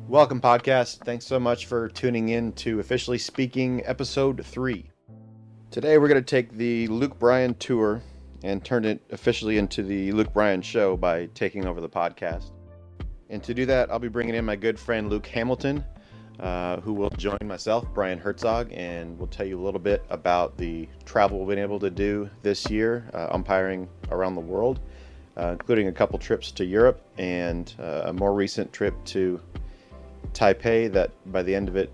Welcome, podcast. Thanks so much for tuning in to Officially Speaking, Episode 3. Today we're going to take the Luke Bryan tour and turn it officially into the Luke Bryan Show by taking over the podcast. And to do that, I'll be bringing in my good friend Luke Hamilton, who will join myself, Brian Herzog, and we'll tell you a little bit about the travel we've been able to do this year, umpiring around the world, including a couple trips to Europe and a more recent trip to Taipei that by the end of it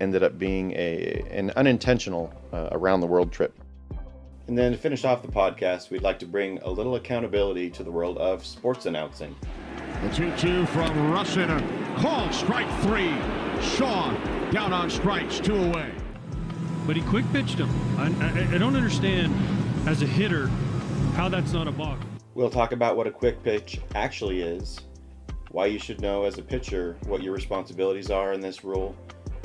ended up being an unintentional around the world trip. And then to finish off the podcast, we'd like to bring a little accountability to the world of sports announcing. The 2-2 from Rusin. Call strike 3. Shaw down on strikes, 2 away. But he quick pitched him. I don't understand as a hitter how that's not a balk. We'll talk about what a quick pitch actually is, why you should know as a pitcher what your responsibilities are in this rule,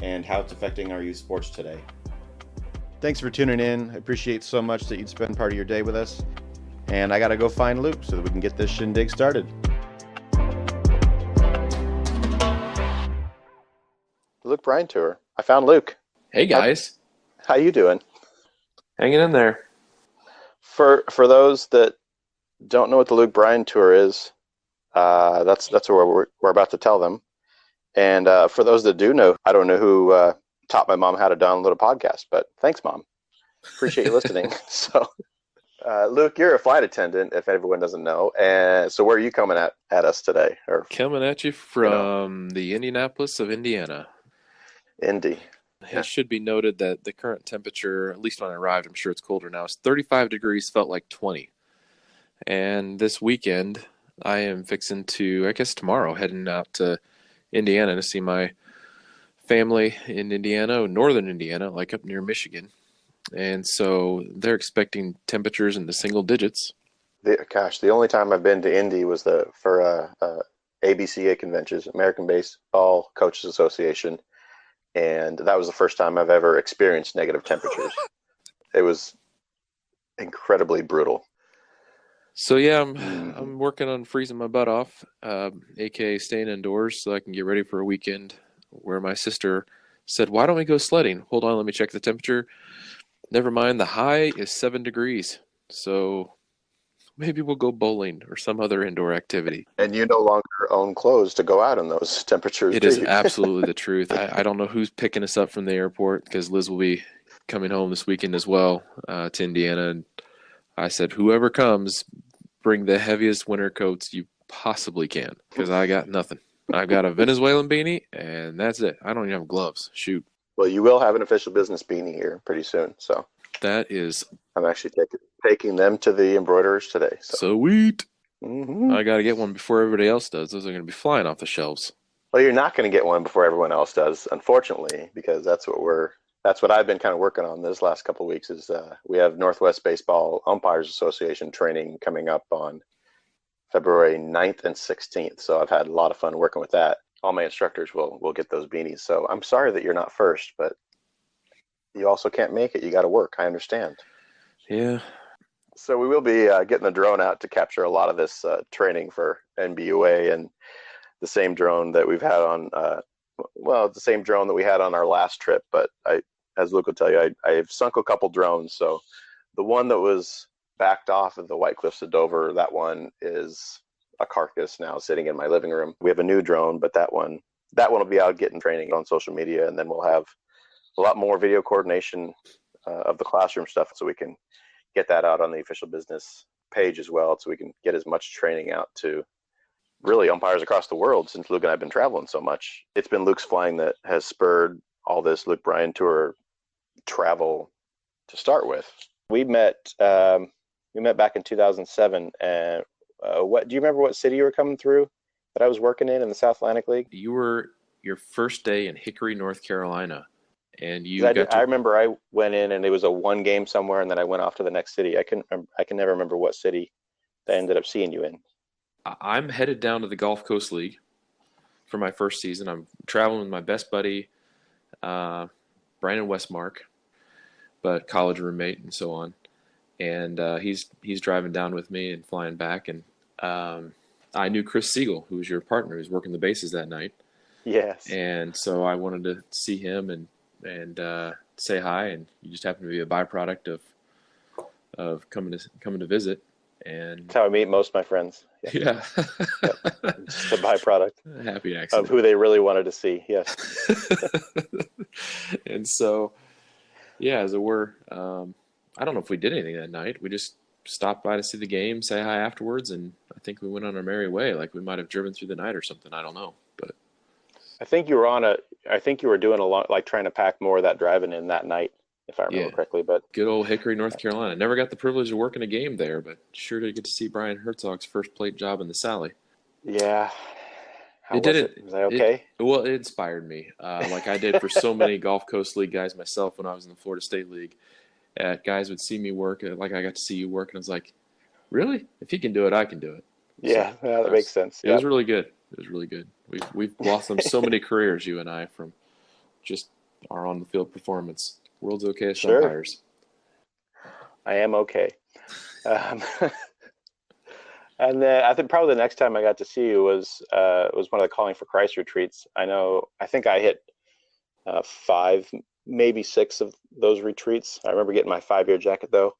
and how it's affecting our youth sports today. Thanks for tuning in. I appreciate so much that you'd spend part of your day with us. And I gotta go find Luke so that we can get this shindig started. Luke Bryan Tour. I found Luke. Hey guys. How you doing? Hanging in there. For those that don't know what the Luke Bryan Tour is, that's what we're about to tell them. And for those that do know, I don't know who taught my mom how to download a podcast, but thanks, Mom. Appreciate you listening. So, Luke, you're a flight attendant, if everyone doesn't know. And so where are you coming at us today? Or coming at you from the Indianapolis of Indiana. Indy. It should be noted that the current temperature, at least when I arrived, I'm sure it's colder now, is 35 degrees, felt like 20. And this weekend, I am fixing to, I guess tomorrow, heading out to Indiana to see my family in Indiana, northern Indiana, like up near Michigan. And so they're expecting temperatures in the single digits. The only time I've been to Indy was for ABCA conventions, American Baseball Coaches Association. And that was the first time I've ever experienced negative temperatures. It was incredibly brutal. So yeah, I'm working on freezing my butt off, aka staying indoors so I can get ready for a weekend where my sister said, "Why don't we go sledding?" Hold on, let me check the temperature. Never mind, the high is 7 degrees. So maybe we'll go bowling or some other indoor activity. And you no longer own clothes to go out in those temperatures. It is absolutely the truth. I don't know who's picking us up from the airport because Liz will be coming home this weekend as well to Indiana. And I said, whoever comes, bring the heaviest winter coats you possibly can because I got nothing. I've got a Venezuelan beanie, and that's it. I don't even have gloves. Shoot. Well, you will have an official business beanie here pretty soon. So that is. I'm actually taking them to the embroiderers today. Sweet. Mm-hmm. I got to get one before everybody else does. Those are going to be flying off the shelves. Well, you're not going to get one before everyone else does, unfortunately, because that's what I've been kind of working on this last couple of weeks is we have Northwest Baseball Umpires Association training coming up on February 9th and 16th. So I've had a lot of fun working with that. All my instructors will get those beanies. So I'm sorry that you're not first, but you also can't make it. You got to work. I understand. Yeah. So we will be getting the drone out to capture a lot of this training for NBUA and the same drone that we've had on the same drone that we had on our last trip, but as Luke will tell you, I've sunk a couple drones. So the one that was backed off of the White Cliffs of Dover, that one is a carcass now sitting in my living room. We have a new drone, but that one will be out getting training on social media, and then we'll have a lot more video coordination of the classroom stuff so we can get that out on the official business page as well, so we can get as much training out to really umpires across the world since Luke and I have been traveling so much. It's been Luke's flying that has spurred all this Luke Bryan Tour travel to start with. We met back in 2007. And what do you remember what city you were coming through that I was working in the South Atlantic League? You were your first day in Hickory, North Carolina. And I remember I went in and it was a one game somewhere and then I went off to the next city. I can never remember what city that I ended up seeing you in. I'm headed down to the Gulf Coast League for my first season. I'm traveling with my best buddy, Brandon Westmark, but college roommate and so on. And he's driving down with me and flying back. And I knew Chris Siegel, who was your partner, who was working the bases that night. Yes. And so I wanted to see him and say hi, and he just happened to be a byproduct of coming to visit. And That's how I meet most of my friends. Yeah. yeah, Yep. Just a byproduct happy of accident. who they really wanted to see. Yes. And so, yeah, so I don't know if we did anything that night. We just stopped by to see the game, say hi afterwards, and I think we went on our merry way. Like we might have driven through the night or something. I don't know, but I think you were doing a lot, like trying to pack more of that driving in that night, if I remember yeah, correctly. But good old Hickory, North Carolina. Never got the privilege of working a game there, but sure did get to see Brian Herzog's first plate job in the Sally. yeah, how It did was it? it. Was I okay? Well, it inspired me, like I did for so many Gulf Coast League guys myself when I was in the Florida State League. Guys would see me work, like I got to see you work, and I was like, really? If he can do it, I can do it. So Yeah, that makes sense. it was Yep. really good. It was really good. We've blossomed so many careers, you and I, from just our on the field performance. World's okayest Sure, umpires. I am okay. Um, and then I think probably the next time I got to see you was one of the Calling for Christ retreats. I think I hit 5, maybe 6 of those retreats. I remember getting my 5-year jacket though,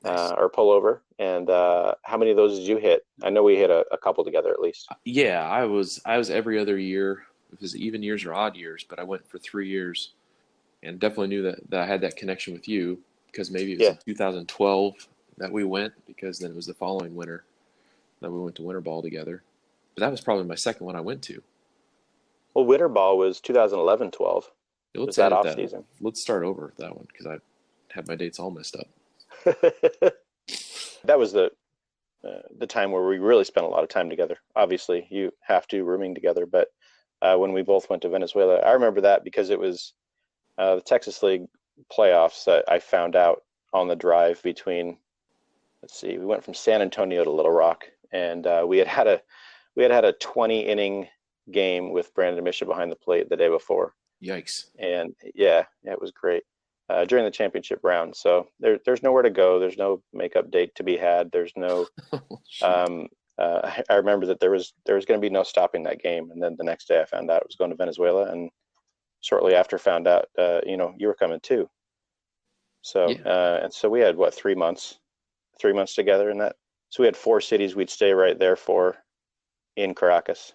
Nice. or pullover. And how many of those did you hit? I know we hit a couple together at least. Yeah, I was every other year. It was even years or odd years, but I went for 3 years, and definitely knew that I had that connection with you because maybe it was Yeah. in 2012 that we went, because then it was the following winter that we went to winter ball together. But that was probably my second one I went to. Well, Winter Ball was 2011-12. Was Let's that edit off that. season? Let's start over with that one because I had my dates all messed up. That was the time where we really spent a lot of time together. Obviously, you have to rooming together, but when we both went to Venezuela, I remember that because it was the Texas League playoffs that I found out on the drive between. Let's see, we went from San Antonio to Little Rock, and we had had a 20-inning game with Brandon Misha behind the plate the day before. Yikes. And yeah, it was great during the championship round. So there's nowhere to go. There's no makeup date to be had. There's no. I remember that there was going to be no stopping that game. And then the next day, I found out it was going to Venezuela, and shortly after, found out you were coming too. So Yeah. and so we had 3 months together in that. So we had 4 cities we'd stay right there for in Caracas,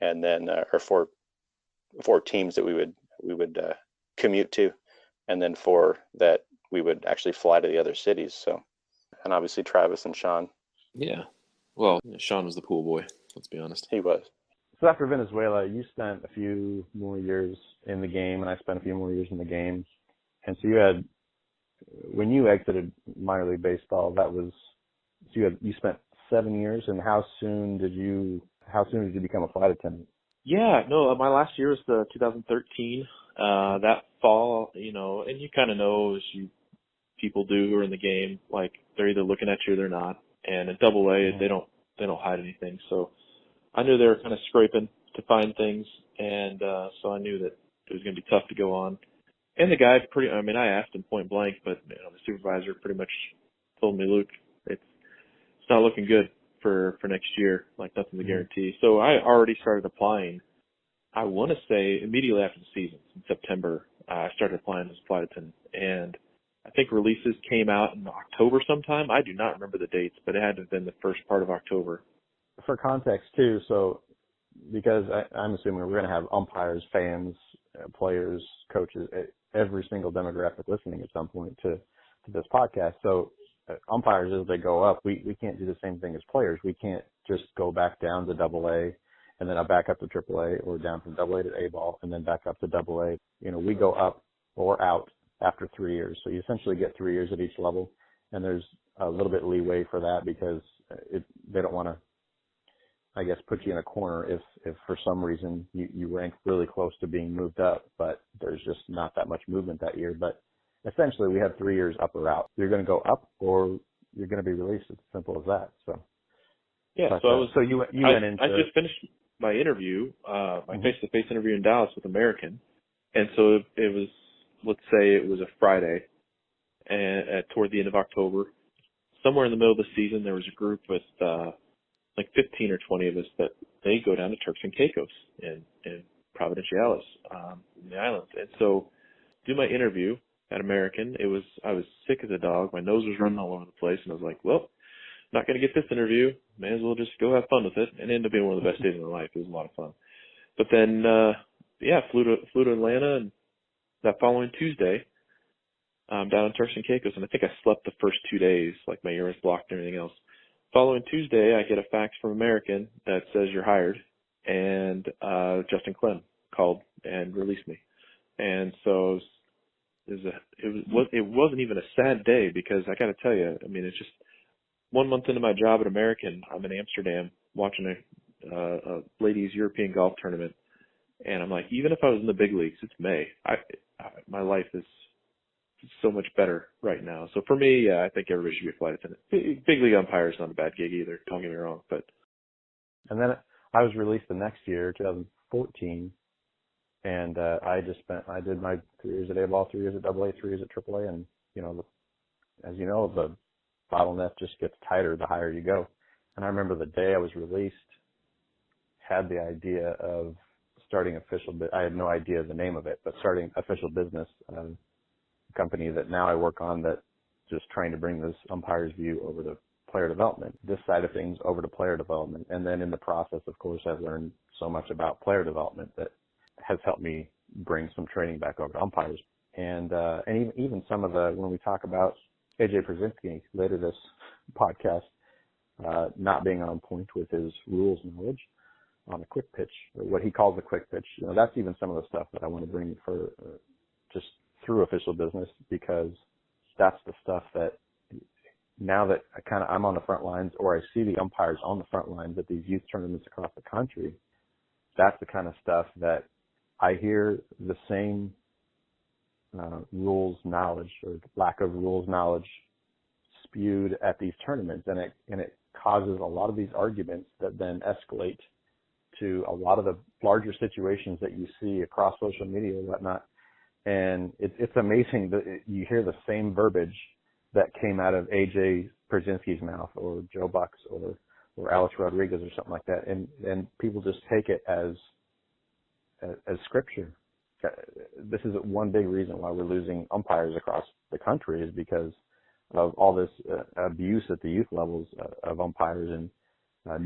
and then or 4 teams that we would commute to, and then 4 that we would actually fly to the other cities. So, and obviously Travis and Sean. Yeah. Well, Sean was the pool boy. Let's be honest. He was. So after Venezuela, you spent a few more years in the game, and I spent a few more years in the game. And so when you exited minor league baseball, you spent 7 years. And how soon did you become a flight attendant? Yeah, no, my last year was 2013. That fall, and you kind of know, as people do who are in the game, like they're either looking at you or they're not. And at Double A, they don't hide anything. So I knew they were kind of scraping to find things, and so I knew that it was going to be tough to go on. And the guy I asked him point blank, but the supervisor pretty much told me, Luke, it's not looking good for next year, like nothing's a guarantee. So I already started applying. I want to say immediately after the season, in September, I started applying as a flight attendant, and I think releases came out in October sometime. I do not remember the dates, but it had to have been the first part of October. For context too, so because I'm assuming we're going to have umpires, fans, players, coaches, every single demographic listening at some point to this podcast. So umpires, as they go up, we can't do the same thing as players. We can't just go back down to Double A and then back up to Triple A, or down from Double A to A ball and then back up to Double A. We go up or out after 3 years. So you essentially get 3 years at each level, and there's a little bit leeway for that because they don't want to, I guess, put you in a corner if for some reason you rank really close to being moved up, but there's just not that much movement that year. But essentially we have 3 years up or out. You're going to go up or you're going to be released. It's simple as that. So yeah, but, so you went into. I just finished my interview, my face-to-face interview in Dallas with American, and so it was, let's say it was a Friday, and toward the end of October, somewhere in the middle of the season, there was a group with like 15 or 20 of us that they go down to Turks and Caicos and Providenciales, in the islands. And so do my interview at American. I was sick as a dog. My nose was running all over the place, and I was like, well, not going to get this interview. May as well just go have fun with it. And it ended up being one of the best days of my life. It was a lot of fun. But then, flew to Atlanta, and that following Tuesday, down in Turks and Caicos, and I think I slept the first 2 days, like my ear was blocked and everything else. Following Tuesday, I get a fax from American that says you're hired, and Justin Clem called and released me. And so it wasn't even a sad day, because I got to tell you, I mean, it's just 1 month into my job at American, I'm in Amsterdam watching a ladies European golf tournament, and I'm like, even if I was in the big leagues, it's May. My life is so much better right now. So for me, I think everybody should be a flight attendant. Big league umpire is not a bad gig either. Don't get me wrong, but. And then I was released the next year, 2014, and I did my 3 years at A-ball, 3 years at AA, 3 years at AAA, and as you know, the bottleneck just gets tighter the higher you go. And I remember the day I was released, had the idea of starting I had no idea the name of it, but starting official business, company that now I work on, that just trying to bring this umpire's view over to player development, this side of things over to player development. And then in the process, of course, I've learned so much about player development that has helped me bring some training back over to umpires. And even some of when we talk about AJ Przinsky later this podcast, not being on point with his rules knowledge on a quick pitch, or what he calls a quick pitch, that's even some of the stuff that I want to bring for just through official business, because that's the stuff that now that I'm on the front lines, or I see the umpires on the front lines at these youth tournaments across the country, that's the kind of stuff that I hear the same rules knowledge or lack of rules knowledge spewed at these tournaments, and it causes a lot of these arguments that then escalate to a lot of the larger situations that you see across social media and whatnot. And it's amazing that you hear the same verbiage that came out of AJ Przinsky's mouth, or Joe Buck's, or Alex Rodriguez, or something like that, and people just take it as scripture. This is one big reason why we're losing umpires across the country, is because of all this abuse at the youth levels of umpires, and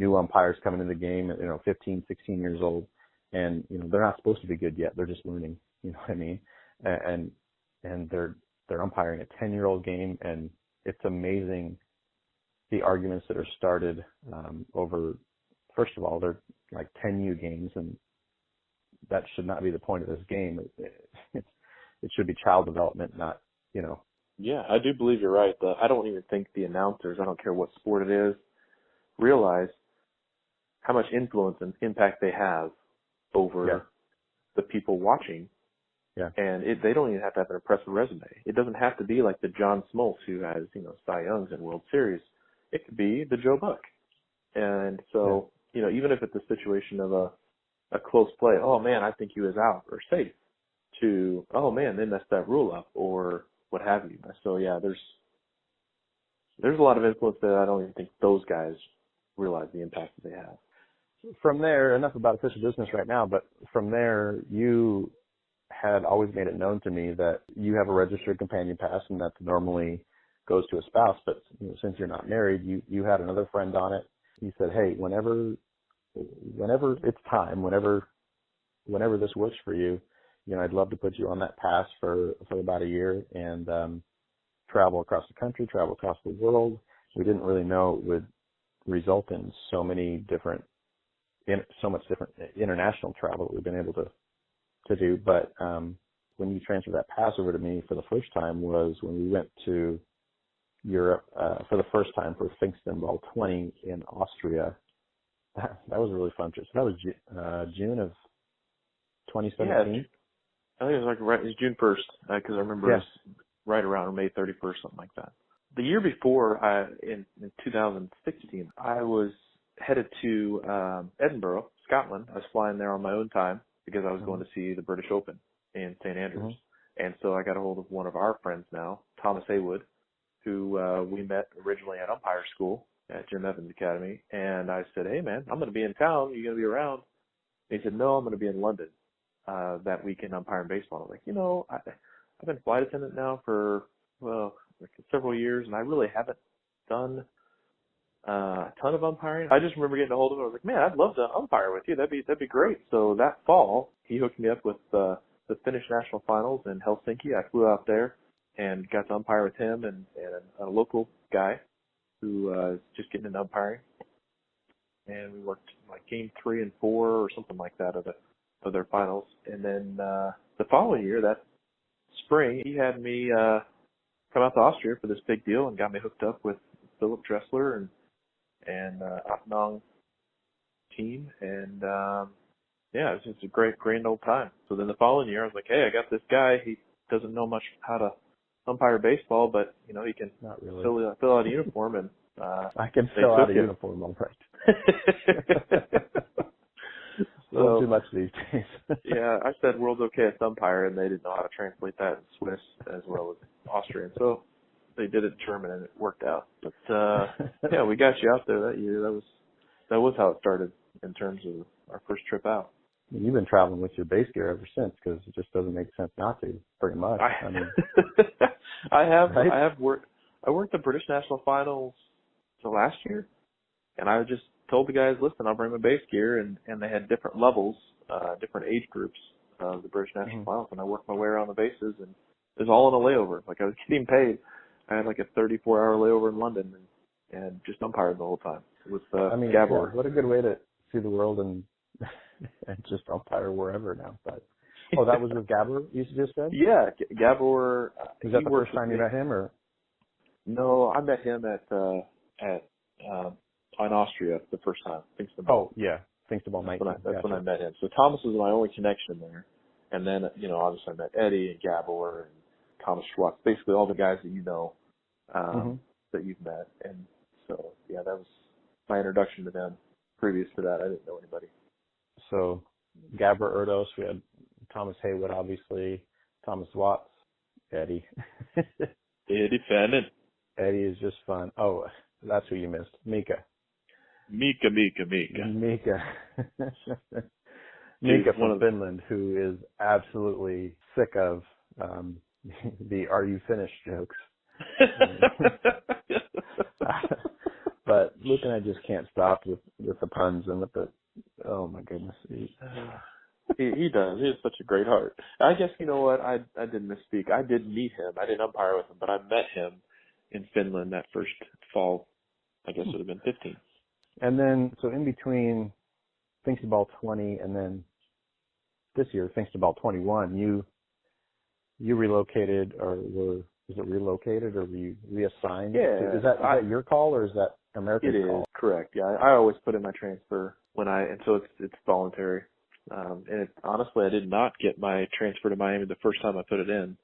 new umpires coming into the game at 15, 16 years old, and they're not supposed to be good yet. They're just learning. You know what I mean? And they're umpiring a 10-year-old game, and it's amazing the arguments that are started over. First of all, they're like 10U games, and that should not be the point of this game. It should be child development, not. Yeah, I do believe you're right. I don't even think the announcers, I don't care what sport it is, realize how much influence and impact they have over the people watching. Yeah. And they don't even have to have an impressive resume. It doesn't have to be like the John Smoltz who has, Cy Youngs and World Series. It could be the Joe Buck. And so, even if it's a situation of a close play, oh man, I think he was out or safe, to, oh man, they messed that rule up, or what have you. So yeah, there's a lot of influence that I don't even think those guys realize the impact that they have. From there, enough about official business right now, but from there, you had always made it known to me that you have a registered companion pass, and that normally goes to a spouse, but since you're not married, you had another friend on it. You said, hey, whenever it's time, whenever this works for you, I'd love to put you on that pass for about a year and travel across the country, travel across the world. We didn't really know it would result in so much different international travel that we've been able to do. But when you transferred that pass over to me for the first time was when we went to Europe for the first time for Finkstonball 20 in Austria. That was a really fun trip. So that was June of 2017. Yeah, I think it was it was June 1st, because I remember it was right around May 31st, something like that. The year before, in 2016, I was headed to Edinburgh, Scotland. I was flying there on my own time because I was going to see the British Open in St. Andrews. And so I got a hold of one of our friends now, Thomas Haywood, who we met originally at umpire school at Jim Evans Academy. And I said, hey, man, I'm going to be in town. You going to be around? And he said, no, I'm going to be in London. that weekend umpiring baseball. I'm like, you know, I've been flight attendant now for, well, like several years, and I really haven't done a ton of umpiring. I just remember getting a hold of him. I was like, man, I'd love to umpire with you. That'd be great. So that fall, he hooked me up with the Finnish National Finals in Helsinki. I flew out there and got to umpire with him and a local guy who is just getting into umpiring. And we worked like game 3 and 4 or something like that of their finals. And then the following year, that spring, he had me come out to Austria for this big deal and got me hooked up with Philip Dressler and Atnong team. And yeah, it was just a great, grand old time. So then the following year, I was like, hey, I got this guy. He doesn't know much how to umpire baseball, but, you know, he can Not really. fill out a uniform. And I can fill out a uniform, all right. A little too much these days. Yeah, I said world's okay at umpire, and they didn't know how to translate that in Swiss as well as Austrian. So they did it in German, and it worked out. But yeah, we got you out there that year. That was how it started in terms of our first trip out. You've been traveling with your base gear ever since, because it just doesn't make sense not to, pretty much. I mean, I have right? I worked the British National Finals last year, and I just told the guys, listen, I'll bring my base gear, and they had different levels, different age groups of the British National Finals, and I worked my way around the bases, and it was all in a layover. Like, I was getting paid. I had like a 34-hour layover in London, and just umpired the whole time with Gabor. Yeah, what a good way to see the world and just umpire wherever now. But that was with Gabor, you just said? Yeah, Gabor. Is that the first time you met him, or? No, I met him at in Austria the first time. Finkstonball. Oh yeah, Finkstonball night. That's when I met him. So Thomas was my only connection there, and then obviously I met Eddie and Gabor and Thomas Schwartz, basically all the guys that you know that you've met, and so yeah, that was my introduction to them. Previous to that, I didn't know anybody. So Gabor Erdos, we had Thomas Haywood, obviously, Thomas Watts, Eddie. Eddie Fannin. Eddie is just fun. Oh, that's who you missed. Mika. Mika from Finland, who is absolutely sick of the "Are you finished?" jokes. But Luke and I just can't stop with the puns and with the, oh my goodness. He does. He has such a great heart. I guess, you know what, I did misspeak. I did meet him. I didn't umpire with him, but I met him in Finland that first fall. I guess it would have been 15. And then, so in between Finkstonball 20 and then this year, Finkstonball 21, you relocated, or was it relocated, or were you reassigned? Yeah. Is that your call, or is that America's call? It is, correct. Yeah, I always put in my transfer and so it's voluntary. And honestly, I did not get my transfer to Miami the first time I put it in.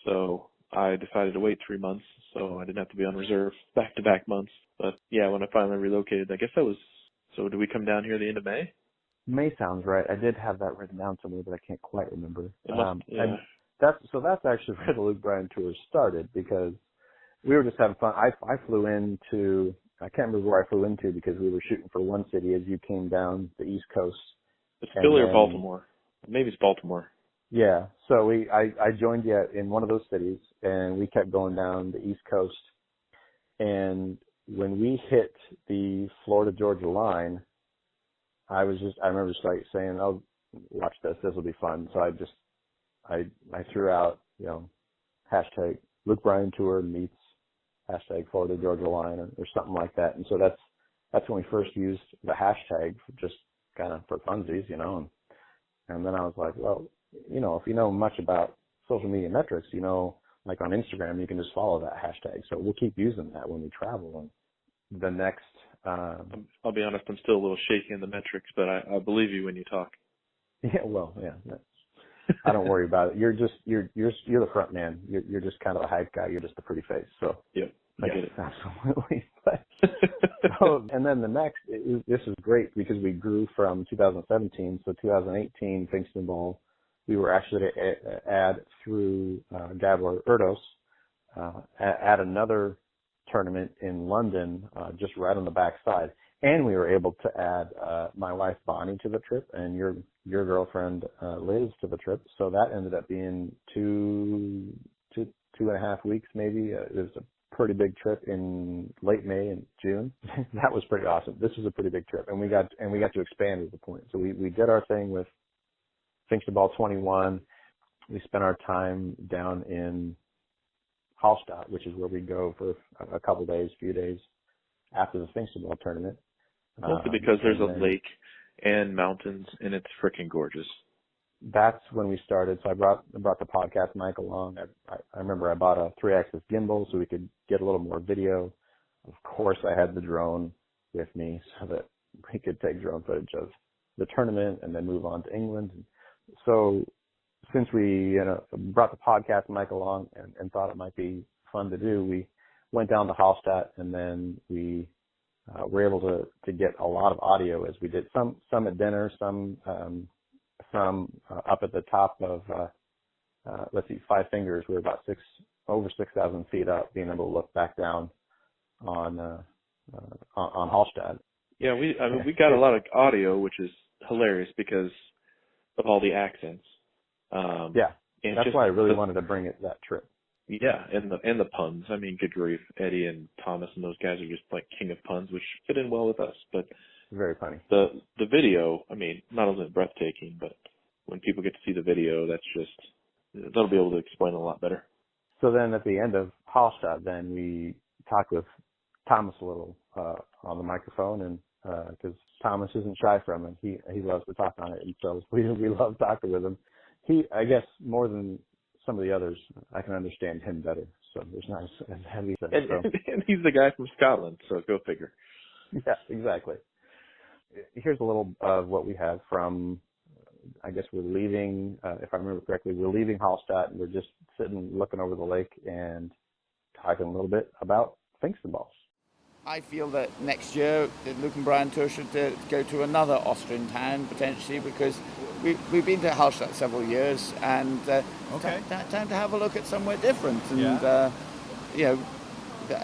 So I decided to wait 3 months, so I didn't have to be on reserve back-to-back months. But yeah, when I finally relocated, I guess so did we come down here the end of May? May sounds right. I did have that written down somewhere, but I can't quite remember. Yeah. That's actually where the Luke Bryan tour started, because we were just having fun. I flew into, I can't remember where I flew into, because we were shooting for one city as you came down the East Coast. It's Philly or Baltimore. Maybe it's Baltimore. Yeah. So I joined you in one of those cities, and we kept going down the East Coast. And when we hit the Florida-Georgia line, I remember just like saying, "Oh, watch this. This will be fun." So I threw out, hashtag Luke Bryan tour meets hashtag Florida-Georgia line, or something like that. And so that's when we first used the hashtag, just kind of for funsies, and then I was like, well, if you know much about social media metrics, like on Instagram, you can just follow that hashtag. So we'll keep using that when we travel. And the next, I'll be honest, I'm still a little shaky in the metrics, but I believe you when you talk. Yeah, well, yeah, I don't worry about it. You're the front man. You're just kind of a hype guy. You're just a pretty face. So yeah, I get it. Absolutely. And then the next, this is great because we grew from 2017. So 2018 Finkstonball, we were actually to add through Gabor Erdos, add another tournament in London, just right on the backside. And we were able to add my wife Bonnie to the trip and your girlfriend Liz to the trip. So that ended up being two and a half weeks maybe. It was a pretty big trip in late May and June. That was pretty awesome. This was a pretty big trip, and we got to expand at the point. So we did our thing with Finkstonball 21. We spent our time down in Hallstatt, which is where we go for a couple days, few days after the Finkstonball tournament. Mostly because there's a lake and mountains, and it's freaking gorgeous. That's when we started. So I brought the podcast mic along. I remember I bought a 3-axis gimbal so we could get a little more video. Of course, I had the drone with me so that we could take drone footage of the tournament and then move on to England. So since we brought the podcast mic along and thought it might be fun to do, we went down to Hallstatt, and then we were able to get a lot of audio as we did some at dinner, some up at the top of Five Fingers. We were about over 6,000 feet up, being able to look back down on Hallstatt. Yeah, we got a lot of audio, which is hilarious because of all the accents. And that's why I really wanted to bring it that trip. Yeah, and the puns. I mean, good grief, Eddie and Thomas and those guys are just like king of puns, which fit in well with us. But very funny. The video, I mean, not only breathtaking, but when people get to see the video, they'll be able to explain a lot better. So then at the end of Hallstatt, then we talked with Thomas a little on the microphone, and because Thomas isn't shy from it, he loves to talk on it, and so we love talking with him. He, I guess, more than some of the others, I can understand him better. So there's not as heavy. And he's the guy from Scotland, so go figure. Yeah, exactly. Here's a little of what we have from, I guess we're leaving, if I remember correctly, we're leaving Hallstatt, and we're just sitting looking over the lake and talking a little bit about Finkstonballs. I feel that next year Luke and Brian Tour should go to another Austrian town potentially, because we've been to Hallstatt several years, and time to have a look at somewhere different. And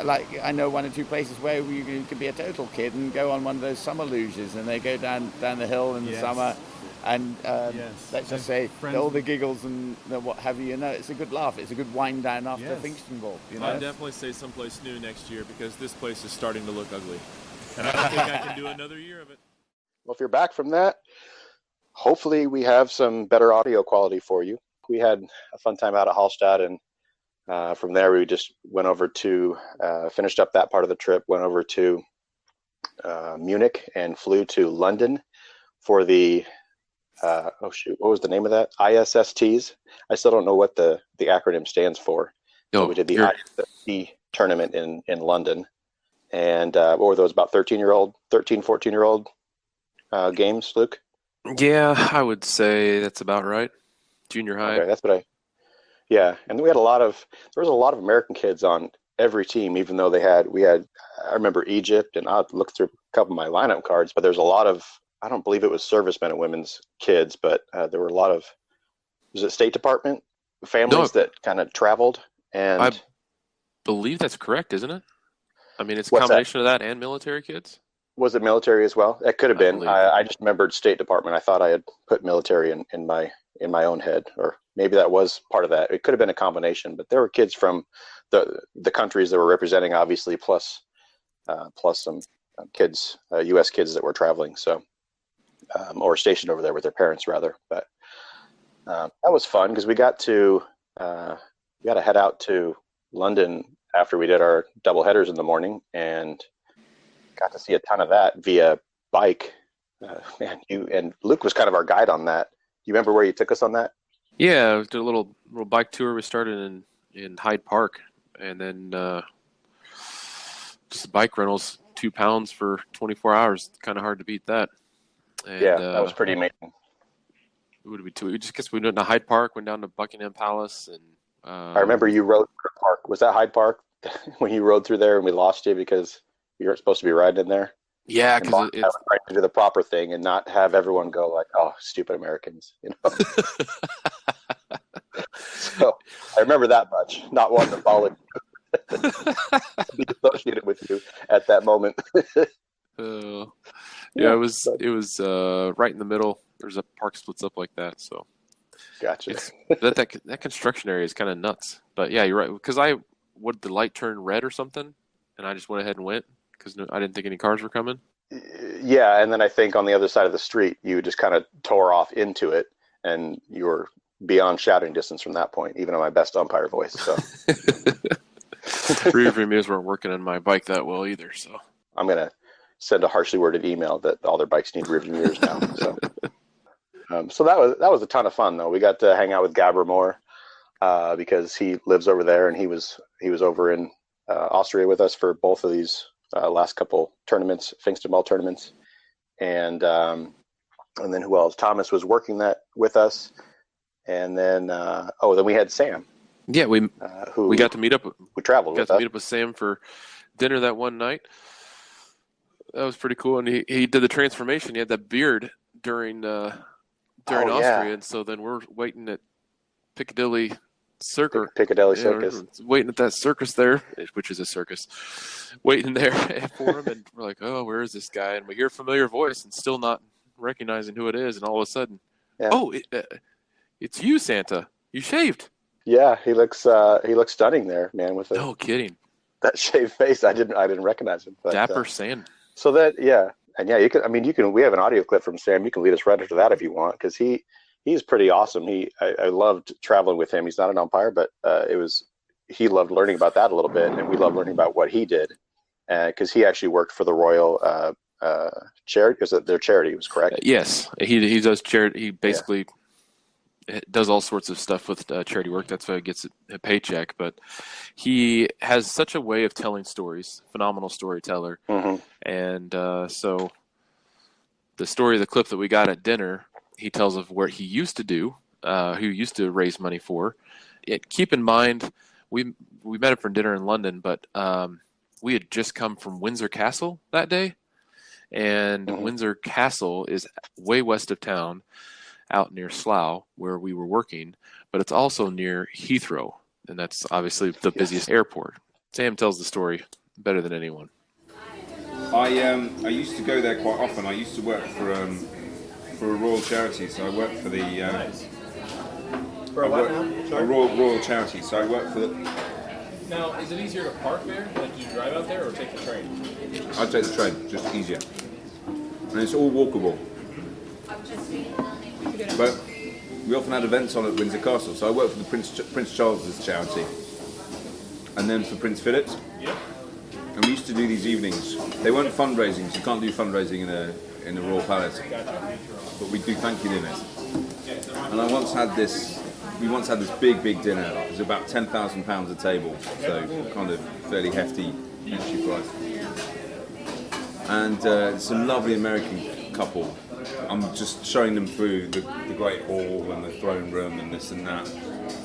like I know one or two places where you could be a total kid and go on one of those summer luges, and they go down the hill in the summer, and let's just say all the giggles and what have you. It's a good laugh. It's a good wind down after Finkstonball. I'd definitely say someplace new next year, because this place is starting to look ugly, and I don't think I can do another year of it. Well, if you're back from that, hopefully we have some better audio quality for you. We had a fun time out at Hallstatt, and from there we just went over to finished up that part of the trip, went over to Munich, and flew to London for the what was the name of that? ISSTs. I still don't know what the acronym stands for. So we did the ISST tournament in London, and what were those, about 14-year-old games, Luke? Yeah, I would say that's about right. Junior high. Okay, that's what yeah, and we had there was a lot of American kids on every team, even though I remember Egypt, and I'll look through a couple of my lineup cards, but there's a lot of, I don't believe it was servicemen and women's kids, but there were a lot of, was it State Department families that kind of traveled? And I believe that's correct, isn't it? I mean, it's a combination of that and military kids. Was it military as well? It could have been. I just remembered State Department. I thought I had put military in my own head, or maybe that was part of that. It could have been a combination, but there were kids from the countries that were representing, obviously, plus some kids, U.S. kids that were traveling, so or stationed over there with their parents, rather. But that was fun, because we got to head out to London after we did our double headers in the morning, and got to see a ton of that via bike. You and Luke was kind of our guide on that. You remember where you took us on that? Yeah, we did a little bike tour. We started in Hyde Park, and then just bike rentals, £2 for 24 hours. Kind of hard to beat that. And, that was pretty amazing. We just went to Hyde Park, went down to Buckingham Palace, and I remember you rode through Park. Was that Hyde Park when you rode through there and we lost you because you weren't supposed to be riding in there? Yeah, because it's trying to do the proper thing and not have everyone go like, "Oh, stupid Americans," you know. So I remember that much. Not wanting to follow you, be associated with you at that moment. Yeah, it was right in the middle. There's a park splits up like that, so Gotcha. that construction area is kind of nuts. But yeah, you're right. Because the light turned red or something, and I just went ahead and went because I didn't think any cars were coming. Yeah, and then I think on the other side of the street, you just kind of tore off into it, and you were beyond shouting distance from that point, even on my best umpire voice. So rear view mirrors weren't working on my bike that well either. So I'm gonna send a harshly worded email that all their bikes need rear view mirrors now. So. So that was a ton of fun though. We got to hang out with Gabber more because he lives over there, and he was over in Austria with us for both of these last couple tournaments, Finkstonball tournaments, and then who else? Thomas was working that with us, and then then we had Sam. Yeah, we got to meet up. We traveled. Got to meet up with Sam for dinner that one night. That was pretty cool, and he did the transformation. He had that beard during Austria, yeah. and so then we're waiting at Piccadilly Circus. Waiting at that circus there, which is a circus. Waiting there for him, and we're like, "Oh, where is this guy?" And we hear a familiar voice, and still not recognizing who it is. And all of a sudden, it's you, Santa. You shaved. Yeah, he looks stunning there, man. With no kidding, that shaved face. I didn't recognize him. But, Dapper Sam. So that And yeah, you can. We have an audio clip from Sam. You can lead us right into that if you want, because he's pretty awesome. I loved traveling with him. He's not an umpire, but he loved learning about that a little bit, and we loved learning about what he did, because he actually worked for the Royal charity. Is it their charity? Was correct? Yes, he does charity. He basically does all sorts of stuff with charity work. That's why he gets a paycheck. But he has such a way of telling stories. Phenomenal storyteller. Mm-hmm. And so the story of the clip that we got at dinner, he tells of where he used to do, who he used to raise money for. Keep in mind, we met him for dinner in London, but we had just come from Windsor Castle that day. And Windsor Castle is way west of town, out near Slough, where we were working, but it's also near Heathrow, and that's obviously the busiest airport. Sam tells the story better than anyone. I used to go there quite often. I used to work for a royal charity, so I worked for the For a what now? a royal charity. So I worked for the. Now, is it easier to park there, like you drive out there, or take the train? I take the train, just easier, and it's all walkable. But we often had events on at Windsor Castle, so I worked for the Prince Charles's charity, and then for Prince Philip's. Yep. And we used to do these evenings. They weren't fundraisings. You can't do fundraising in the Royal Palace, but we do thank you dinners. And we once had this big dinner. It was about £10,000 a table, so kind of fairly hefty entry price. And it's a lovely American couple. I'm just showing them through the Great Hall and the throne room and this and that.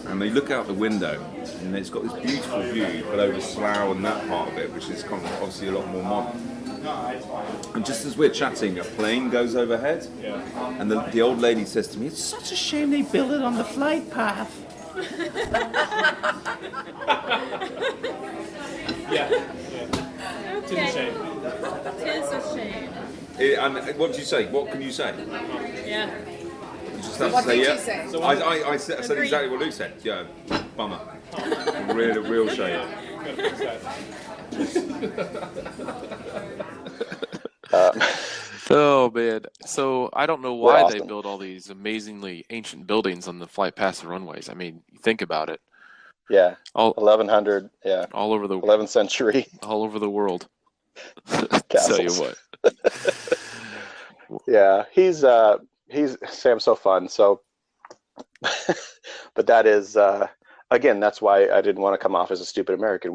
And they look out the window, and it's got this beautiful view, but over Slough and that part of it, which is kind of obviously a lot more modern. And just as we're chatting, a plane goes overhead, and the old lady says to me, "It's such a shame they built it on the flight path." It's a shame. Tis a shame. And what do you say? What can you say? Yeah. You just have to say, yeah. So I said exactly what Luke said. Yeah, bummer. Real shame. Oh man! So I don't know why they build all these amazingly ancient buildings on the flight past the runways. I mean, you think about it. Yeah, 1100. Yeah, all over the 11th century, all over the world. Tell you what. Yeah, he's Sam's so fun. So, but that is again, that's why I didn't want to come off as a stupid American.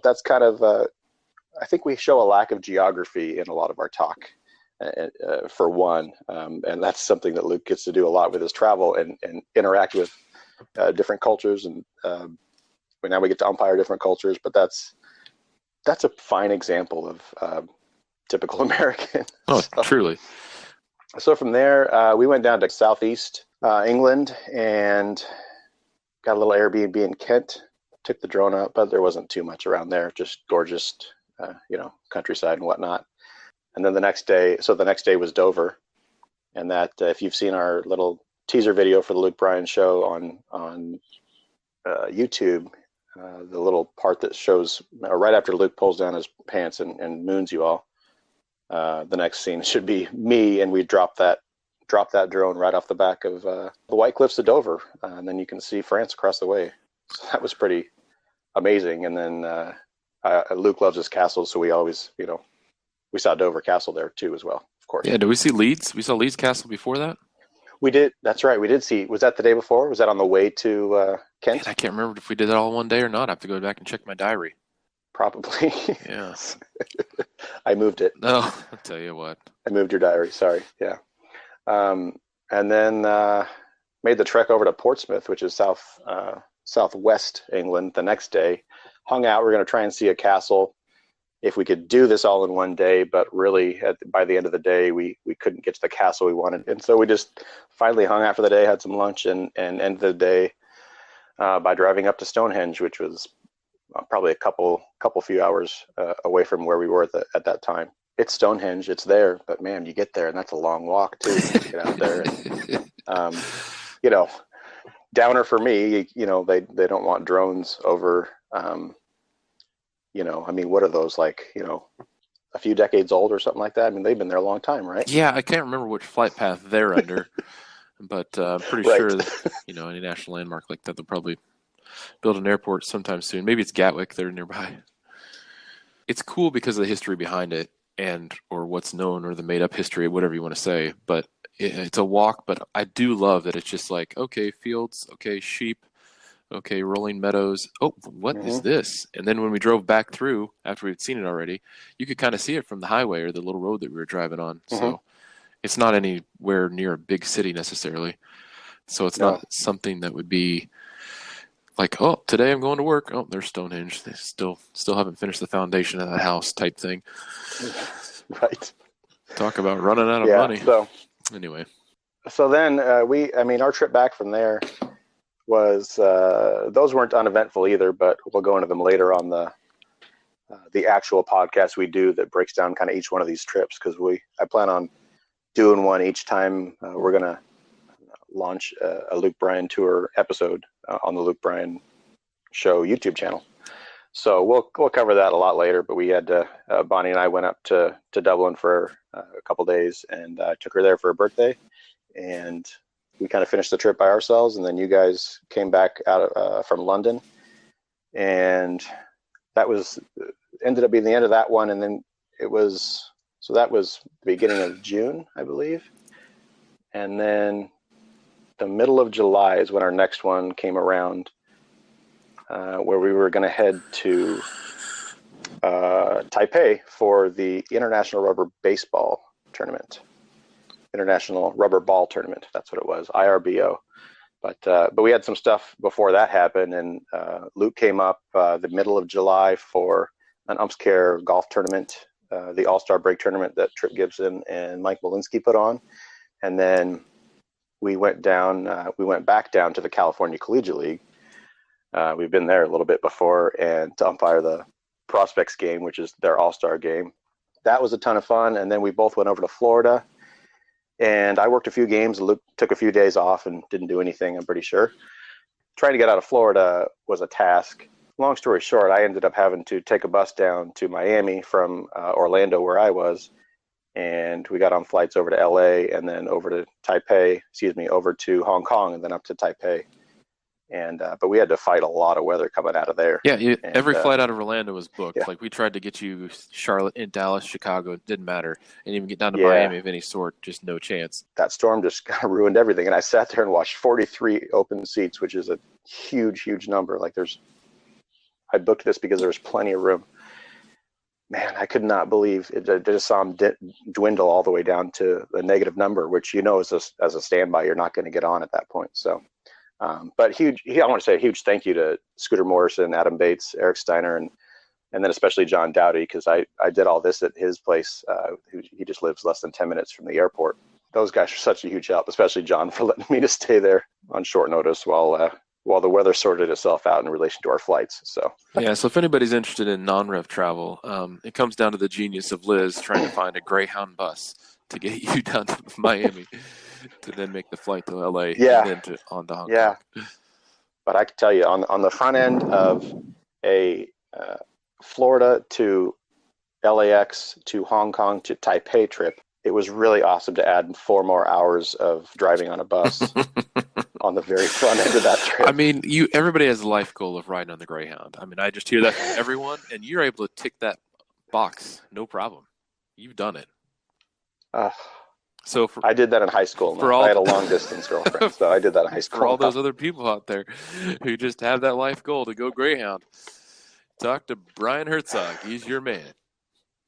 That's kind of I think we show a lack of geography in a lot of our talk, for one, and that's something that Luke gets to do a lot with his travel and interact with different cultures, and now we get to umpire different cultures. But that's a fine example of typical American. Oh, truly. So from there, we went down to southeast England and got a little Airbnb in Kent. Took the drone out, but there wasn't too much around there. Just gorgeous, countryside and whatnot. then the next day was Dover. And that, if you've seen our little teaser video for the Luke Bryan show on YouTube, the little part that shows right after Luke pulls down his pants and moons you all, the next scene should be me, and we drop that drone right off the back of the White Cliffs of Dover, and then you can see France across the way. So that was pretty amazing. And then Luke loves his castles, so we always, we saw Dover Castle there too as well, of course. Yeah, did we see Leeds? We saw Leeds Castle before that? We did. That's right. We did see. Was that the day before? Was that on the way to Kent? Man, I can't remember if we did that all in one day or not. I have to go back and check my diary. Probably. Yes. I moved it. No, I'll tell you what. I moved your diary. Sorry. Yeah. And then made the trek over to Portsmouth, which is southwest England, the next day. Hung out. We're going to try and see a castle. If we could do this all in one day, but really by the end of the day, we couldn't get to the castle we wanted. And so we just finally hung out for the day, had some lunch, and ended the day by driving up to Stonehenge, which was probably a few hours away from where we were at that time. It's Stonehenge, it's there, but man, you get there and that's a long walk too. To get out there, and, downer for me. They don't want drones over. What are those, like, a few decades old or something like that? I mean, they've been there a long time, right? Yeah, I can't remember which flight path they're under, but I'm pretty Right. sure that, any national landmark like that, they'll probably build an airport sometime soon. Maybe it's Gatwick, they're nearby. It's cool because of the history behind it, or what's known, or the made-up history, whatever you want to say. But it's a walk, but I do love that it's just like, okay, fields, okay, sheep, okay, rolling meadows. Oh, what is this? And then when we drove back through, after we'd seen it already, you could kind of see it from the highway or the little road that we were driving on. So it's not anywhere near a big city necessarily. So it's not something that would be like, oh, today I'm going to work. Oh, there's Stonehenge. They still haven't finished the foundation of that house type thing. Right. Talk about running out of money. So anyway. So then our trip back from there was, those weren't uneventful either, but we'll go into them later on the actual podcast we do that breaks down kind of each one of these trips, because I plan on doing one each time we're going to launch a Luke Bryan tour episode on the Luke Bryan show YouTube channel. So we'll cover that a lot later, but we had Bonnie and I went up to Dublin for a couple days, and I took her there for her birthday, and we kind of finished the trip by ourselves, and then you guys came back out from London, and that ended up being the end of that one. And then that was the beginning of June, I believe. And then the middle of July is when our next one came around, where we were going to head to Taipei for the International Rubber Baseball Tournament. International Rubber Ball Tournament. That's what it was, IRBO. But we had some stuff before that happened, and Luke came up the middle of July for an umpire golf tournament, the All-Star Break tournament that Trip Gibson and Mike Malinsky put on. And then we went back down to the California Collegiate League. We've been there a little bit before, and to umpire the Prospects game, which is their All-Star game. That was a ton of fun. And then we both went over to Florida, and I worked a few games. Luke took a few days off and didn't do anything, I'm pretty sure. Trying to get out of Florida was a task. Long story short, I ended up having to take a bus down to Miami from Orlando, where I was, and we got on flights over to LA and then over to Hong Kong and then up to Taipei. And but we had to fight a lot of weather coming out of there. Yeah, every flight out of Orlando was booked. Yeah. Like, we tried to get you Charlotte, in Dallas, Chicago. It didn't matter. And even get down to Miami of any sort, just no chance. That storm just kind of ruined everything. And I sat there and watched 43 open seats, which is a huge, huge number. Like, I booked this because there was plenty of room. Man, I could not believe it. I just saw them dwindle all the way down to a negative number, which, as a standby, you're not going to get on at that point. So, but I want to say a huge thank you to Scooter Morrison, Adam Bates, Eric Steiner, and then especially John Dowdy, because I did all this at his place. He just lives less than 10 minutes from the airport. Those guys are such a huge help, especially John, for letting me to stay there on short notice while while the weather sorted itself out in relation to our flights. So yeah, so if anybody's interested in non-rev travel, it comes down to the genius of Liz trying to find a Greyhound bus to get you down to Miami to then make the flight to LA and then on to Hong Kong. But I can tell you on the front end of a Florida to LAX to Hong Kong to Taipei trip, it was really awesome to add 4 more hours of driving on a bus on the very front end of that trip. I mean, everybody has a life goal of riding on the Greyhound. I mean, I just hear that from everyone, and you're able to tick that box, no problem. You've done it. So I did that in high school. I had a long distance girlfriend, so I did that in high school. For all those other people out there who just have that life goal to go Greyhound, talk to Brian Herzog. He's your man.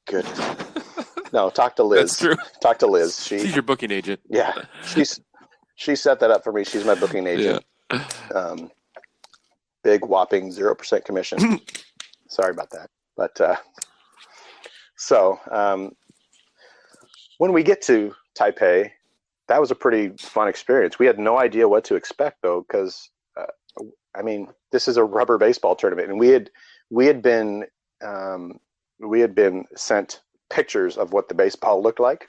Good. No, talk to Liz. That's true. Talk to Liz. She's your booking agent. Yeah, she set that up for me. She's my booking agent. Yeah. Big whopping 0% commission. Sorry about that. But when we get to Taipei, that was a pretty fun experience. We had no idea what to expect though, because I mean, this is a rubber baseball tournament, and we had been sent pictures of what the baseball looked like,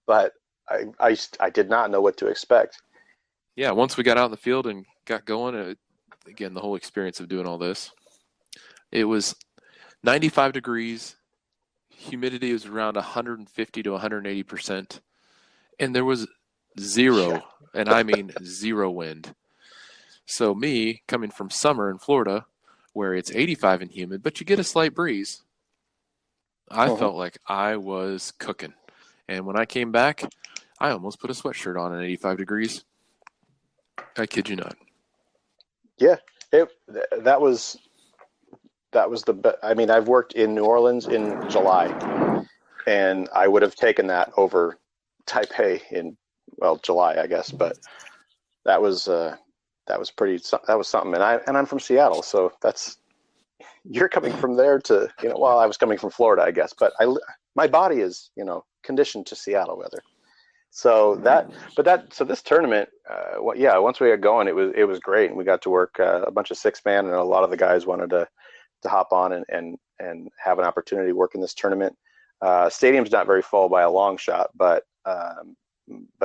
but I did not know what to expect. Yeah, once we got out in the field and got going, again, the whole experience of doing all this, it was 95 degrees, humidity was around 150 to 180%, and there was zero, and I mean zero wind. So me, coming from summer in Florida, where it's 85 and humid, but you get a slight breeze, I felt like I was cooking. And when I came back, I almost put a sweatshirt on at 85 degrees. I kid you not. Yeah, that was the best. I mean, I've worked in New Orleans in July, and I would have taken that over Taipei in July, I guess. But that was something. And I'm from Seattle, so you're coming from there to, I was coming from Florida, I guess, but my body is, conditioned to Seattle weather. So this tournament, once we got going, it was great. And we got to work a bunch of 6-man, and a lot of the guys wanted to hop on and have an opportunity to work in this tournament. Stadium's not very full by a long shot, but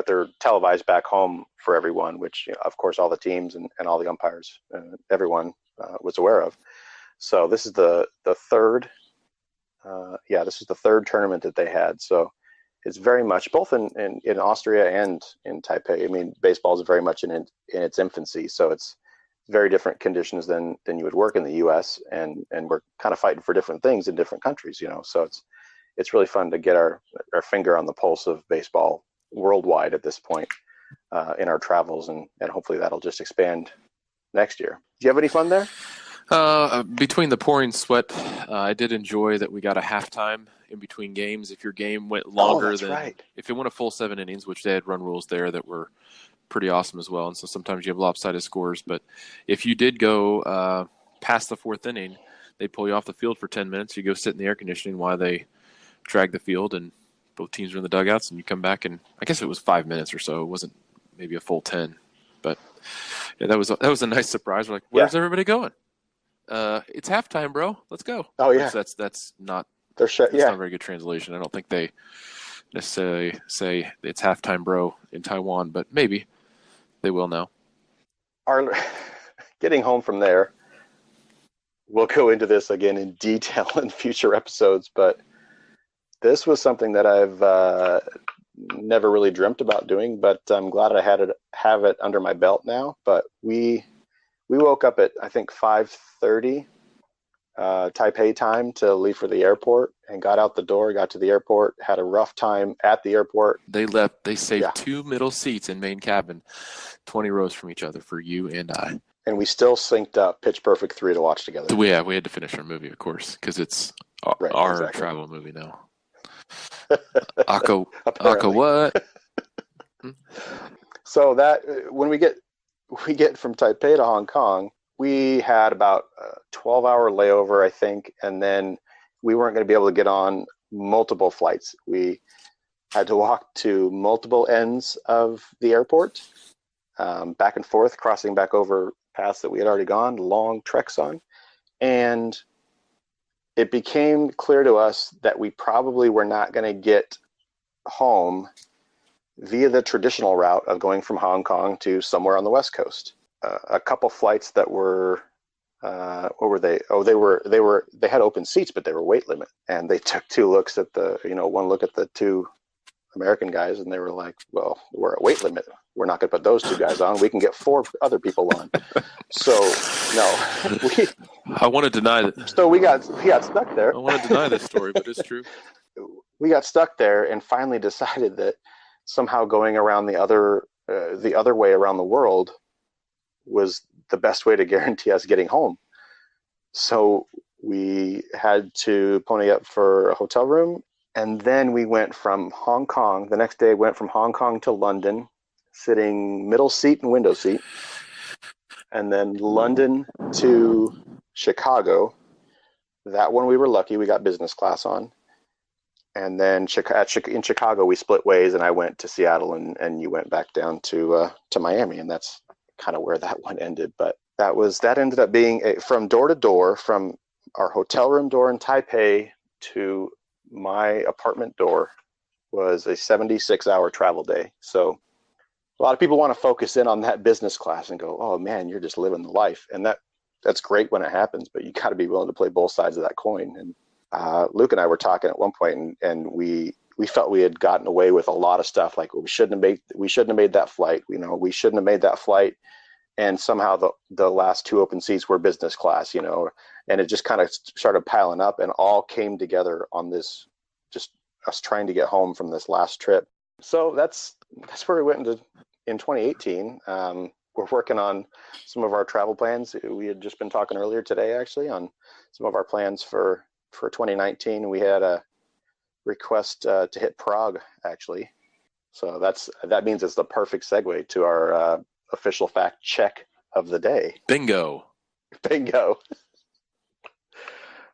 they're televised back home for everyone, which, of course, all the teams and all the umpires, everyone was aware of. So this is the third. This is the third tournament that they had. So it's very much both in Austria and in Taipei. I mean, baseball is very much in its infancy, so it's very different conditions than you would work in the U.S. and we're kind of fighting for different things in different countries, So it's really fun to get our finger on the pulse of baseball worldwide at this point in our travels, and hopefully that'll just expand next year. Do you have any fun there? Between the pouring sweat, I did enjoy that we got a halftime in between games. If your game went longer if it went a full 7 innings, which they had run rules there that were pretty awesome as well. And so sometimes you have lopsided scores, but if you did go past the 4th inning, they pull you off the field for 10 minutes. You go sit in the air conditioning while they drag the field, and both teams are in the dugouts, and you come back, and I guess it was 5 minutes or so. It wasn't maybe a full 10, but yeah, that was a nice surprise. We're like, where's everybody going? It's halftime, bro. Let's go. Oh yeah, that's not. That's not a very good translation. I don't think they necessarily say it's halftime, bro, in Taiwan, but maybe they will now. Getting home from there, we'll go into this again in detail in future episodes, but this was something that I've never really dreamt about doing, but I'm glad I have it under my belt now. But we woke up at, I think, 5:30 Taipei time to leave for the airport, and got out the door, got to the airport, had a rough time at the airport. They saved 2 middle seats in main cabin, 20 rows from each other for you and I. And we still synced up Pitch Perfect 3 to watch together. We had to finish our movie, of course, because it's our travel movie now. Aka what? So that when we get from Taipei to Hong Kong, we had about a 12-hour layover, I think, and then we weren't going to be able to get on multiple flights. We had to walk to multiple ends of the airport, back and forth, crossing back over paths that we had already gone, long treks on. And it became clear to us that we probably were not going to get home via the traditional route of going from Hong Kong to somewhere on the West Coast. A couple flights that were, what were they? Oh, they had open seats, but they were weight limit. And they took two looks at one look at the two American guys, and they were like, well, we're at weight limit. We're not going to put those two guys on. We can get 4 other people on. So, no. I want to deny that. So we got stuck there. I want to deny this story, but it's true. We got stuck there and finally decided that somehow going around the other way around the world was the best way to guarantee us getting home. So we had to pony up for a hotel room. And then we went from Hong Kong. The next day, went from Hong Kong to London, sitting middle seat and window seat. And then London to Chicago. That one we were lucky. We got business class on. And then in Chicago, we split ways, and I went to Seattle, and you went back down to Miami. And that's kind of where that one ended. But that ended up being from door to door, from our hotel room door in Taipei to my apartment door, was a 76-hour travel day. So a lot of people want to focus in on that business class and go, oh man, you're just living the life. And that's great when it happens, but you got to be willing to play both sides of that coin. And Luke and I were talking at one point, and we felt we had gotten away with a lot of stuff. Like, we shouldn't have made that flight. We shouldn't have made that flight. And somehow the last 2 open seats were business class, and it just kind of started piling up, and all came together on this, just us trying to get home from this last trip. So that's where we went in 2018. We're working on some of our travel plans. We had just been talking earlier today, actually, on some of our plans for 2019. We had a request to hit Prague, actually. So that means it's the perfect segue to our official fact check of the day. Bingo.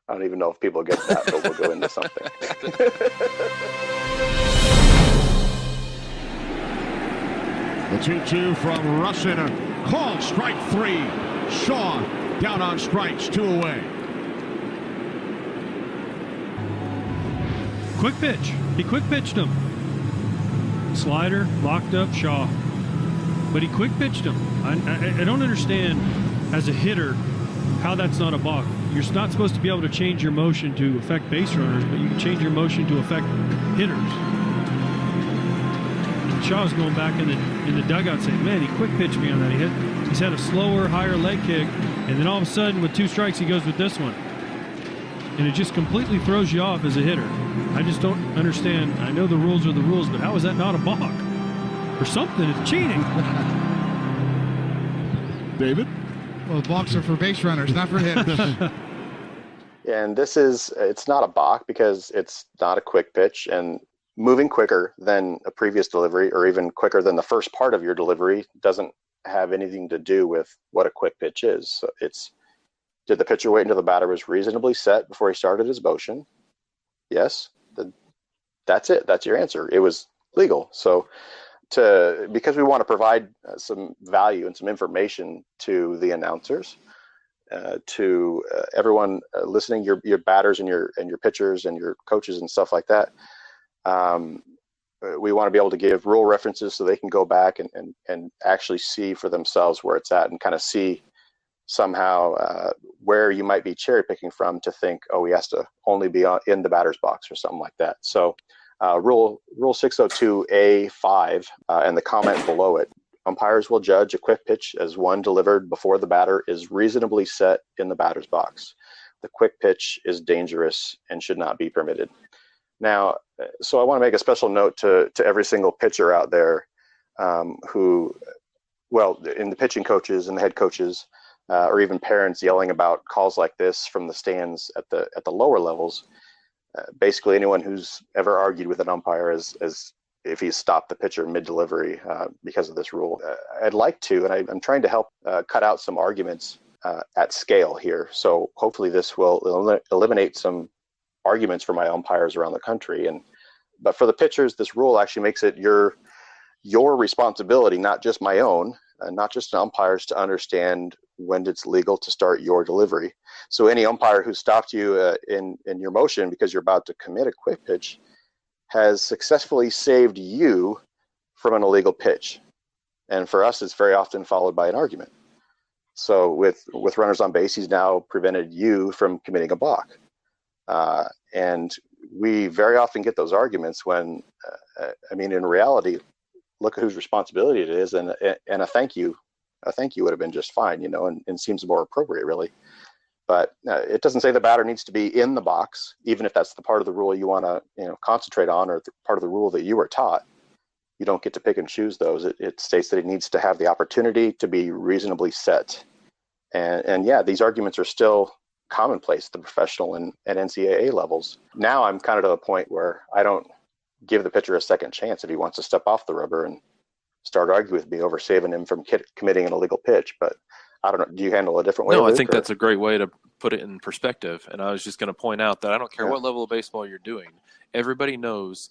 I don't even know if people get that, but we'll go into something. The 2-2 from Russian. Call strike 3. Shaw down on strikes, 2 away. Quick pitch. He quick pitched him. Slider, locked up, Shaw. But he quick pitched him. I don't understand, as a hitter, how that's not a balk. You're not supposed to be able to change your motion to affect base runners, but you can change your motion to affect hitters. And Shaw's going back in the dugout saying, man, he quick pitched me on that. He's had a slower, higher leg kick, and then all of a sudden with 2 strikes, he goes with this one. And it just completely throws you off as a hitter. I just don't understand. I know the rules are the rules, but how is that not a balk? For something, it's cheating. David? Well, balks are for base runners, not for hitters. And it's not a balk because it's not a quick pitch, and moving quicker than a previous delivery, or even quicker than the first part of your delivery, doesn't have anything to do with what a quick pitch is. So did the pitcher wait until the batter was reasonably set before he started his motion? Yes. That's it. That's your answer. It was legal. So because we want to provide some value and some information to the announcers, to everyone listening, your batters and your pitchers and your coaches and stuff like that, we want to be able to give rule references so they can go back and actually see for themselves where it's at, and kind of see somehow where you might be cherry picking from to think, oh, he has to only be in the batter's box or something like that. So Rule 602A5 and the comment below it: umpires will judge a quick pitch as one delivered before the batter is reasonably set in the batter's box. The quick pitch is dangerous and should not be permitted. Now, so I want to make a special note to every single pitcher out there who, well, in the pitching coaches and the head coaches, or even parents yelling about calls like this from the stands at the lower levels. Basically, anyone who's ever argued with an umpire as if he's stopped the pitcher mid-delivery because of this rule. I'd like to, and I'm trying to help cut out some arguments at scale here. So hopefully this will eliminate some arguments for my umpires around the country. But for the pitchers, this rule actually makes it your responsibility, not just my own, not just an umpires, to understand when it's legal to start your delivery. So any umpire who stopped you in your motion because you're about to commit a quick pitch has successfully saved you from an illegal pitch. And for us, it's very often followed by an argument. So with runners on base, he's now prevented you from committing a balk. And we very often get those arguments when, in reality, look at whose responsibility it is, and a thank you would have been just fine, and seems more appropriate, really. But it doesn't say the batter needs to be in the box, even if that's the part of the rule you want to, concentrate on, or the part of the rule that you were taught. You don't get to pick and choose those. It states that it needs to have the opportunity to be reasonably set. And yeah, these arguments are still commonplace at the professional and NCAA levels. Now I'm kind of to the point where I don't give the pitcher a second chance if he wants to step off the rubber and start arguing with me over saving him from committing an illegal pitch. But I don't know. Do you handle it a different way? No, Luke, I think that's a great way to put it in perspective. And I was just going to point out that I don't care what level of baseball you're doing. Everybody knows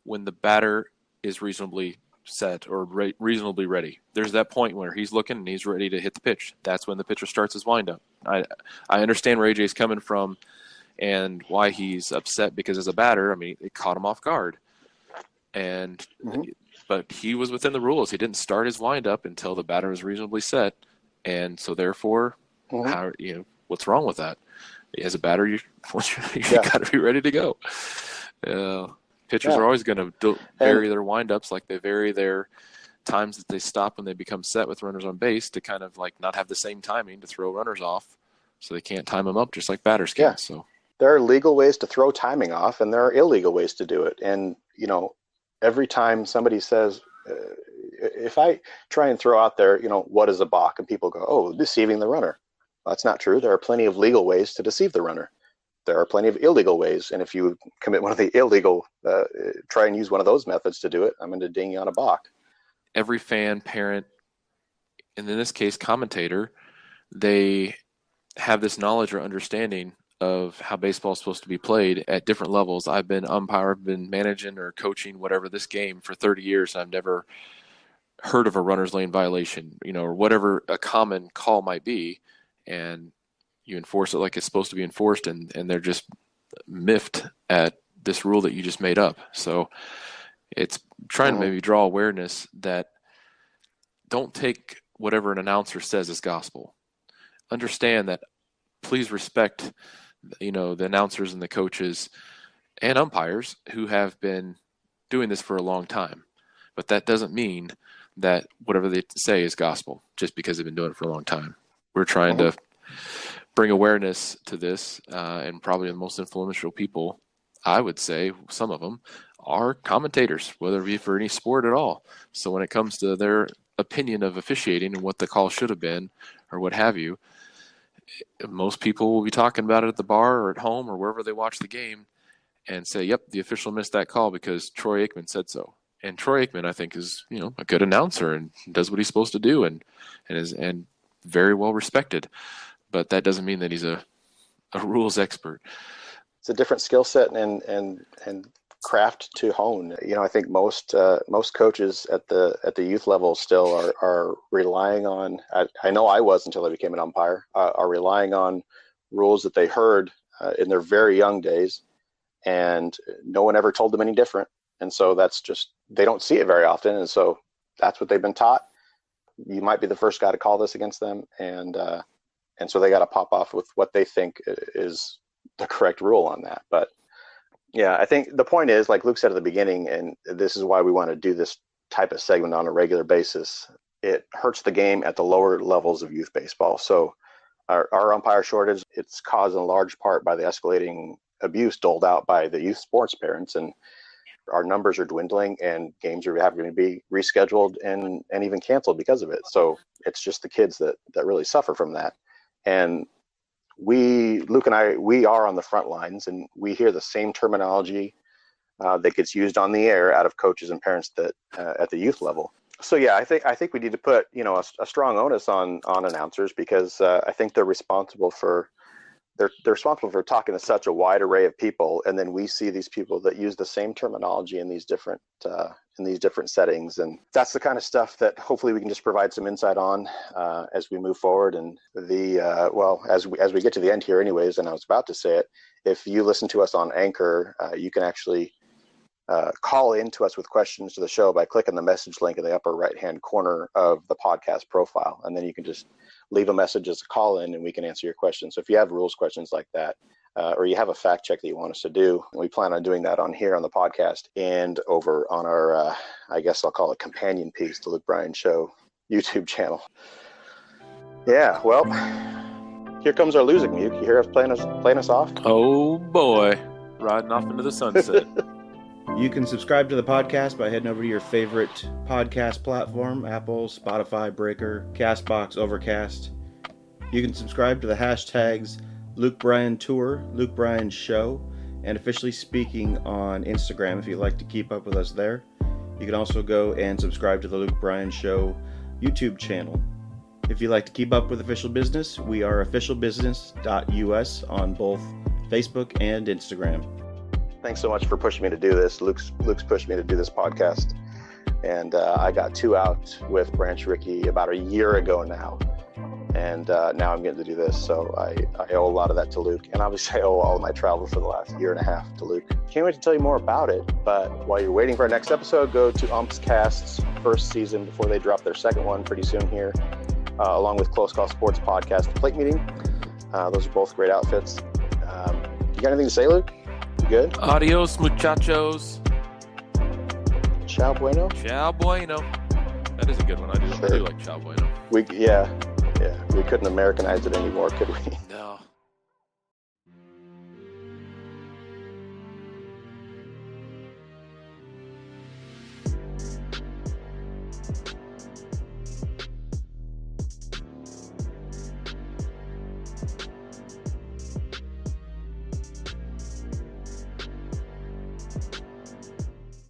when the batter is reasonably set or reasonably ready. There's that point where he's looking and he's ready to hit the pitch. That's when the pitcher starts his windup. I understand where AJ's coming from and why he's upset, because as a batter, it caught him off guard. And but he was within the rules. He didn't start his windup until the batter was reasonably set. And so therefore, what's wrong with that? As a batter, you got to be ready to go. Pitchers are always going to vary their windups, like they vary their times that they stop when they become set with runners on base, to kind of like not have the same timing to throw runners off, so they can't time them up just like batters can. So there are legal ways to throw timing off, and there are illegal ways to do it. And every time somebody says, if I try and throw out there, what is a balk, and people go, oh, deceiving the runner. Well, that's not true. There are plenty of legal ways to deceive the runner. There are plenty of illegal ways, and if you commit one of the illegal, try and use one of those methods to do it, I'm going to ding you on a balk. Every fan, parent, and in this case, commentator, they have this knowledge or understanding of how baseball is supposed to be played at different levels. I've been umpire, I've been managing or coaching whatever this game for 30 years, and I've never heard of a runner's lane violation, or whatever a common call might be, and you enforce it like it's supposed to be enforced, and they're just miffed at this rule that you just made up. So it's trying to maybe draw awareness that don't take whatever an announcer says as gospel. Understand that, please respect, the announcers and the coaches and umpires who have been doing this for a long time. But that doesn't mean that whatever they say is gospel just because they've been doing it for a long time. We're trying to bring awareness to this, and probably the most influential people, I would say, some of them, are commentators, whether it be for any sport at all. So when it comes to their opinion of officiating and what the call should have been or what have you, most people will be talking about it at the bar or at home or wherever they watch the game and say, yep, the official missed that call because Troy Aikman said so. And Troy Aikman, I think, is a good announcer and does what he's supposed to do and is very well respected. But that doesn't mean that he's a rules expert. It's a different skill set and craft to hone. I think most coaches at the youth level still are relying on. I know I was until I became an umpire. Are relying on rules that they heard in their very young days, and no one ever told them any different. And so that's just, they don't see it very often, and so that's what they've been taught. You might be the first guy to call this against them, and so they got to pop off with what they think is the correct rule on that. But yeah, I think the point is, like Luke said at the beginning, and this is why we want to do this type of segment on a regular basis, it hurts the game at the lower levels of youth baseball. So our umpire shortage, it's caused in large part by the escalating abuse doled out by the youth sports parents, and our numbers are dwindling and games are having to be rescheduled and even canceled because of it. So it's just the kids that really suffer from that. And Luke and I, we are on the front lines, and we hear the same terminology that gets used on the air out of coaches and parents that at the youth level. So yeah, I think we need to put a strong onus on announcers, because I think they're responsible for talking to such a wide array of people, and then we see these people that use the same terminology in these different in these different settings. And that's the kind of stuff that hopefully we can just provide some insight on as we move forward. And as we get to the end here anyways, and I was about to say it, if you listen to us on Anchor, you can actually call in to us with questions to the show by clicking the message link in the upper right-hand corner of the podcast profile. And then you can just leave a message as a call in and we can answer your questions. So if you have rules questions like that, or you have a fact check that you want us to do, we plan on doing that on here on the podcast and over on our, I guess I'll call it companion piece, the Luke Bryan Show YouTube channel. Yeah, well, here comes our losing mute. You hear us playing us off? Oh boy, riding off into the sunset. You can subscribe to the podcast by heading over to your favorite podcast platform, Apple, Spotify, Breaker, CastBox, Overcast. You can subscribe to the hashtags Luke Bryan Tour, Luke Bryan Show, and Officially Speaking on Instagram if you'd like to keep up with us there. You can also go and subscribe to the Luke Bryan Show YouTube channel. If you'd like to keep up with official business, we are officialbusiness.us on both Facebook and Instagram. Thanks so much for pushing me to do this. Luke's pushed me to do this podcast. And I got 2 out with Branch Rickey about a year ago now. And now I'm getting to do this. So I owe a lot of that to Luke. And obviously I owe all of my travel for the last year and a half to Luke. Can't wait to tell you more about it. But while you're waiting for our next episode, go to Umpscast's first season before they drop their second one pretty soon here, along with Close Call Sports Podcast Plate Meeting. Those are both great outfits. You got anything to say, Luke? You good? Adios, muchachos. Ciao bueno? Ciao bueno. That is a good one. I do like ciao bueno. We couldn't Americanize it anymore, could we? No.